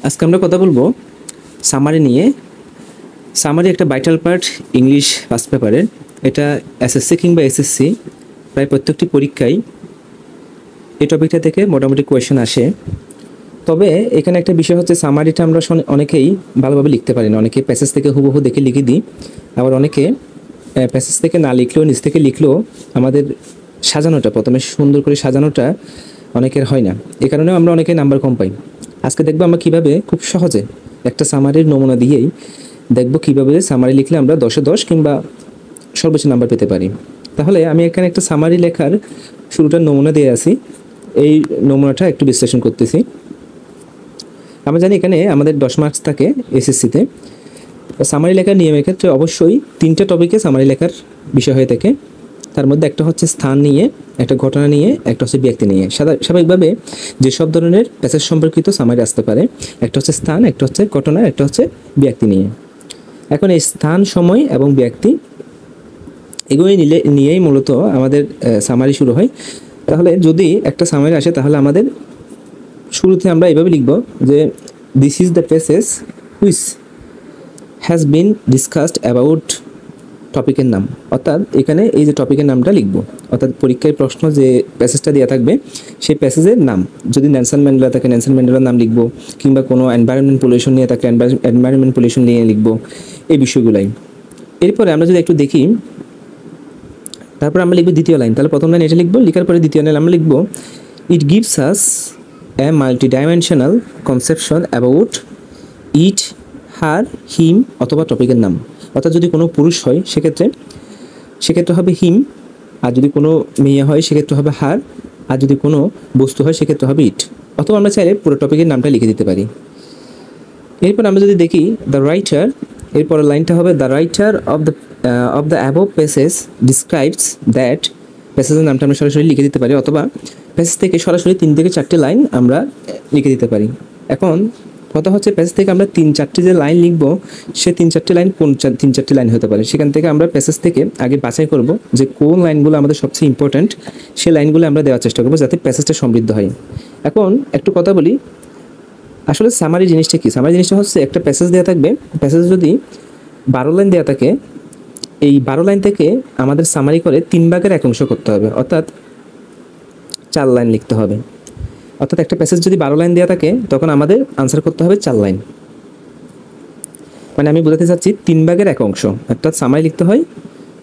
আজকে আমরা কথা বলবো সামারি নিয়ে। সামারি একটা ভাইটাল পার্ট ইংলিশ ফার্স্ট পেপারের। এটা এসএসসি কিংবা এসএসসি প্রায় প্রত্যেকটি পরীক্ষায় এই টপিকটা থেকে মোটামুটি কোয়েশ্চেন আসে। তবে এখানে একটা বিষয় হচ্ছে সামারিটা আমরা অনেকেই ভালোভাবে লিখতে পারি না। অনেকে প্যাসেজ থেকে হুবহু দেখে লিখে দিই, আবার অনেকে প্যাসেজ থেকে না লিখলেও নিজ থেকে লিখলেও আমাদের সাজানোটা প্রথমে সুন্দর করে সাজানোটা অনেকের হয় না। এই কারণেও আমরা অনেকে নাম্বার কম পাই। আজকে দেখবো আমরা কীভাবে খুব সহজে একটা সামারির নমুনা দিয়েই দেখবো কীভাবে সামারি লিখলে আমরা 10-এ 10 কিংবা সর্বোচ্চ নাম্বার পেতে পারি। তাহলে আমি এখানে একটা সামারি লেখার শুরুটার নমুনা দিয়ে আসি। এই নমুনাটা একটু বিশ্লেষণ করতেছি। আমরা জানি এখানে আমাদের 10 মার্কস থাকে এসএসসিতে। সামারি লেখার নিয়মের ক্ষেত্রে অবশ্যই 3টা টপিকে সামারি লেখার বিষয় হয়ে থাকে। তার মধ্যে একটা হচ্ছে স্থান নিয়ে, একটা ঘটনা নিয়ে, একটা হচ্ছে ব্যক্তি নিয়ে। স্বাভাবিকভাবে যেসব ধরনের প্যাসেজ সম্পর্কিত সামারি আসতে পারে, একটা হচ্ছে স্থান, একটা হচ্ছে ঘটনা, একটা হচ্ছে ব্যক্তি নিয়ে। এখন এই স্থান, সময় এবং ব্যক্তি এগুলো নিয়েই মূলত আমাদের সামারি শুরু হয়। তাহলে যদি একটা সামারি আসে তাহলে আমাদের শুরুতে আমরা এইভাবে লিখব যে this is the passage which has been discussed about টপিকের নাম। অর্থাৎ এখানে এই যে টপিকের নামটা লিখব, অর্থাৎ পরীক্ষায় প্রশ্ন যে প্যাসেজটা দেওয়া থাকবে সেই প্যাসেজের নাম। যদি নেলসন ম্যান্ডেলা থাকে নেলসন ম্যান্ডেলার নাম লিখব, কিংবা কোনো এনভায়রনমেন্ট পলিউশন নিয়ে থাকলে এনভায়রনমেন্ট পলিউশন নিয়ে লিখব, এই বিষয়গুলাই। এরপরে আমরা যদি একটু দেখি, তারপর আমরা লিখব দ্বিতীয় লাইন। তাহলে প্রথম লাইন এটা লিখব, লেখার পরে দ্বিতীয় লাইন আমরা লিখব it gives us a multidimensional conception about it, her, him অথবা টপিকের নাম। অর্থাৎ যদি কোনো পুরুষ হয় সেক্ষেত্রে হবে হিম, আর যদি কোনো মেয়ে হয় সেক্ষেত্রে হবে হার, আর যদি কোনো বস্তু হয় সেক্ষেত্রে হবে ইট। অথবা আমরা চাইলে পুরো টপিকের নামটা লিখে দিতে পারি। এরপর আমরা যদি দেখি দ্য রাইটার, এরপর লাইনটা হবে the writer of the above passage describes that. প্যাসেজের নামটা আমরা সরাসরি লিখে দিতে পারি, অথবা প্যাসেজ থেকে সরাসরি 3 থেকে 4টে লাইন আমরা লিখে দিতে পারি। এখন কথা হচ্ছে প্যাসেজ থেকে আমরা 3-4টে যে লাইন লিখবো, সে 3-4টে লাইন কোন 3-4টে লাইন হতে পারে। সেখান থেকে আমরা প্যাসেজ থেকে আগে বাছাই করব যে কোন লাইনগুলো আমাদের সবচেয়ে ইম্পর্ট্যান্ট, সেই লাইনগুলো আমরা দেওয়ার চেষ্টা করবো যাতে প্যাসেজটা সমৃদ্ধ হয়। এখন একটু কথা বলি, আসলে সামারি জিনিসটা কি? সামারি জিনিসটা হচ্ছে একটা প্যাসেজ দেওয়া থাকবে, প্যাসেজ যদি 12 লাইন দেওয়া থাকে, এই 12 লাইন থেকে আমাদের সামারি করে 3 ভাগের 1 অংশ করতে হবে, অর্থাৎ 4 লাইন লিখতে হবে। অর্থাৎ একটা প্যাসেজ যদি 12 লাইন দেওয়া থাকে তখন আমাদের আনসার করতে হবে 4 লাইন। মানে আমি বোঝাতে চাচ্ছি 3 ভাগের 1 অংশ, অর্থাৎ সামারি লিখতে হয়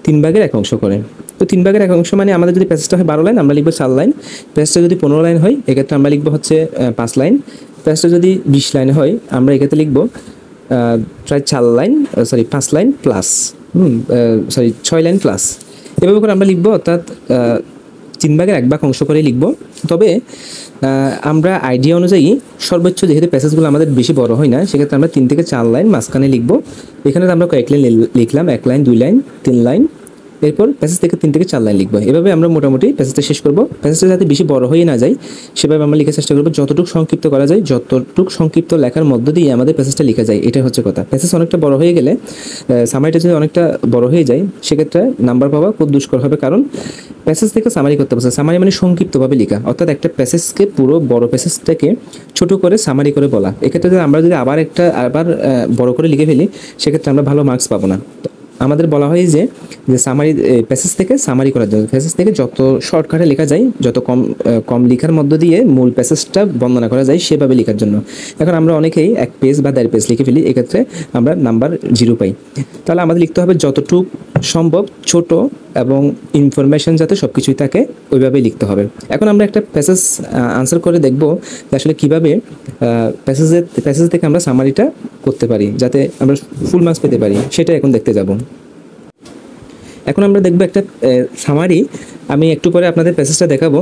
3 ভাগের 1 অংশ করে। তো 3 ভাগের 1 অংশ মানে আমাদের যদি প্যাসেজটা হয় 12 লাইন, আমরা লিখবো 4 লাইন। প্যাসেজটা যদি 15 লাইন হয় এক্ষেত্রে আমরা লিখবো হচ্ছে 5 লাইন। প্যাসেজটা যদি 20 লাইন হয় আমরা এক্ষেত্রে লিখবো প্রায় 4 line, 5 line plus 6 line plus. এভাবে করে আমরা লিখবো, অর্থাৎ 3 ভাগের 1 ভাগ অংশ করে লিখবো। তবে আমরা আইডিয়া অনুযায়ী সর্বোচ্চ যেহেতু প্যাসেজগুলো আমাদের বেশি বড় হয় না, সেক্ষেত্রে আমরা 3 থেকে 4 লাইন মাঝখানে লিখবো। এখানে আমরা কয়েক লাইন লিখলাম, 1 লাইন, 2 লাইন, 3 লাইন। এরপর প্যাসেজ থেকে 3 থেকে 4 লাইন লিখবো। এভাবে আমরা মোটামুটি প্যাসেজটা শেষ করবো। প্যাসেজটা যাতে বেশি বড় হয়ে না যায় সেভাবে আমরা লিখার চেষ্টা করবো। যতটুকু সংক্ষিপ্ত করা যায়, যতটুকু সংক্ষিপ্ত লেখার মধ্য দিয়ে আমাদের প্যাসেজটা লেখা যায়, এটাই হচ্ছে কথা। প্যাসেজ অনেকটা বড় হয়ে গেলে, সামারিটা যদি অনেকটা বড় হয়ে যায় সেক্ষেত্রে নাম্বার পাওয়া খুব দুষ্কর হবে, কারণ প্যাসেজ থেকে সামারি করতে পারছে। সামারি মানে সংক্ষিপ্তভাবে লেখা, অর্থাৎ একটা প্যাসেজকে পুরো বড় প্যাসেজটাকে ছোট করে সামারি করে বলা। এক্ষেত্রে আমরা যদি আবার বড় করে লিখে ফেলি সেক্ষেত্রে আমরা ভালো মার্কস পাবো না। আমাদের বলা হয় যে সামারি প্যাসেজ থেকে সামারি করার জন্য, প্যাসেজ থেকে যত শর্টকাটে লেখা যায়, যত কম লেখার মধ্য দিয়ে মূল প্যাসেজটা বর্ণনা করা যায় সেভাবে লেখার জন্য। এখন আমরা অনেকেই 1 পেজ বা 1.5 পেজ লিখে ফেলি, এক্ষেত্রে আমরা নাম্বার 0 পাই। তাহলে আমাদের লিখতে হবে যতটুকু সম্ভব ছোট এবং ইনফরমেশন যাতে সব কিছুই থাকে ওইভাবেই লিখতে হবে। এখন আমরা একটা প্যাসেজ আনসার করে দেখব যে আসলে কীভাবে প্যাসেজ থেকে আমরা সামারিটা করতে পারি যাতে আমরা ফুল মার্কস পেতে পারি, সেটা এখন দেখতে যাব। এখন আমরা দেখব একটা সামারি। আমি একটু পরে আপনাদের প্যাসেজটা দেখাবো।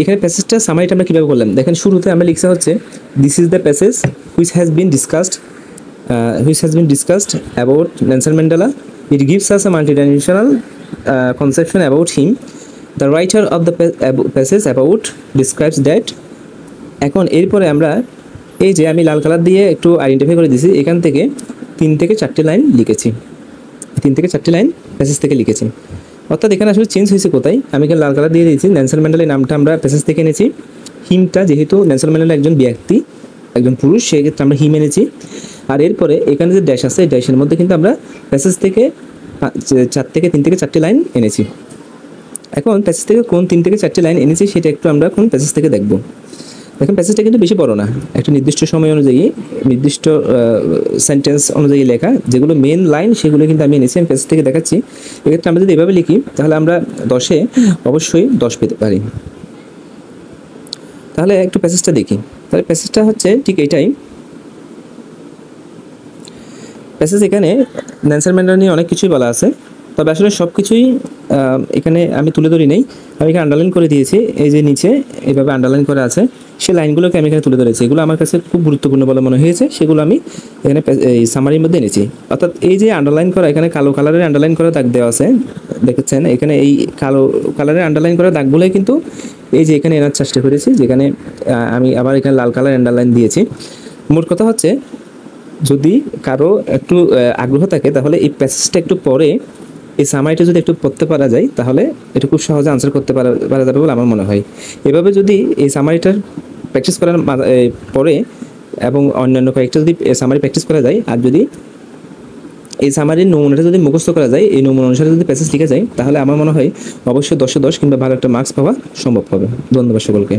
এখানে প্যাসেজটা সামারিটা আমরা কীভাবে করলাম দেখেন। শুরুতে আমরা লিখা হচ্ছে this is the passage which has been discussed about Nelson Mandela. It gives us a multidimensional conception about him. The writer of the passage about describes that. এখন এরপরে আমরা এই যে আমি লাল কালার দিয়ে একটু আইডেন্টিফাই করে দিয়েছি, এখান থেকে 3 থেকে 4টে লাইন লিখেছি, 3 থেকে 4টে লাইন প্যাসেজ থেকে লিখেছি। অর্থাৎ এখানে আসলে চেঞ্জ হয়েছে কোথায়, আমি এখানে লাল কালার দিয়ে দিয়েছি নেলসন ম্যান্ডেলার নামটা আমরা প্যাসেজ থেকে এনেছি। হিমটা যেহেতু নেলসন ম্যান্ডেলা একজন ব্যক্তি, একজন পুরুষ, সেক্ষেত্রে আমরা হি মেনেছি। আর এরপরে এখানে যে ড্যাশ আছে, এই ড্যাশের মধ্যে কিন্তু আমরা প্যাসেজ থেকে 3 থেকে 4টি লাইন এনেছি। এখন প্যাসেজ থেকে কোন 3 থেকে 4টি লাইন এনেছি সেটা একটু আমরা কোন প্যাসেজ থেকে দেখব। দেখেন প্যাসেজটা কিন্তু বেশি বড় না, একটা নির্দিষ্ট সময় অনুযায়ী নির্দিষ্ট সেন্টেন্স অনুযায়ী লেখা, যেগুলো মেন লাইন সেগুলো কিন্তু আমি এনেছি, আমি প্যাসেজ থেকে দেখাচ্ছি। এক্ষেত্রে আমরা যদি এভাবে লিখি তাহলে আমরা 10-এ অবশ্যই 10 পেতে পারি। তাহলে একটু প্যাসেজটা দেখি। তাহলে প্যাসেজটা হচ্ছে ঠিক এইটাই। প্যাসেজ এখানে নেলসন ম্যান্ডেলা নিয়ে অনেক কিছুই বলা আছে, তবে আসলে সব কিছুই এখানে আমি তুলে ধরি নেই। আমি এখানে আন্ডারলাইন করে দিয়েছি, এই যে নিচে এইভাবে আন্ডারলাইন করা আছে, সেই লাইনগুলোকে আমি এখানে তুলে ধরেছি। এগুলো আমার কাছে খুব গুরুত্বপূর্ণ বলে মনে হয়েছে, সেগুলো আমি এখানে এই সামারির মধ্যে এনেছি। অর্থাৎ এই যে আন্ডারলাইন করা, এখানে কালো কালারের আন্ডারলাইন করা দাগ দেওয়া আছে, দেখেছেন এখানে এই কালো কালারের আন্ডারলাইন করা দাগগুলোই কিন্তু এই যে এখানে এনার চেষ্টা করেছি, যেখানে আমি আবার এখানে লাল কালার আন্ডারলাইন দিয়েছি। মোট কথা হচ্ছে, যদি কারো একটু আগ্রহ থাকে তাহলে এই প্যাসেজটা একটু পরে এই সামারিটা যদি একটু পড়তে পারা যায় তাহলে এটা খুব সহজে আনসার করতে পারা যাবে বলে আমার মনে হয়। এভাবে যদি এই সামারিটার প্র্যাকটিস করার পরে এবং অন্যান্য কয়েকটা যদি সামারি প্র্যাকটিস করা যায়, আর যদি এই সামারির নমুনাটা যদি মুখস্থ করা যায়, এই নমুনা অনুসারে যদি প্যাসেজ লিখে যায়, তাহলে আমার মনে হয় অবশ্যই 10-এ 10 কিংবা ভালো একটা মার্কস পাওয়া সম্ভব হবে। ধন্যবাদ সকলকে।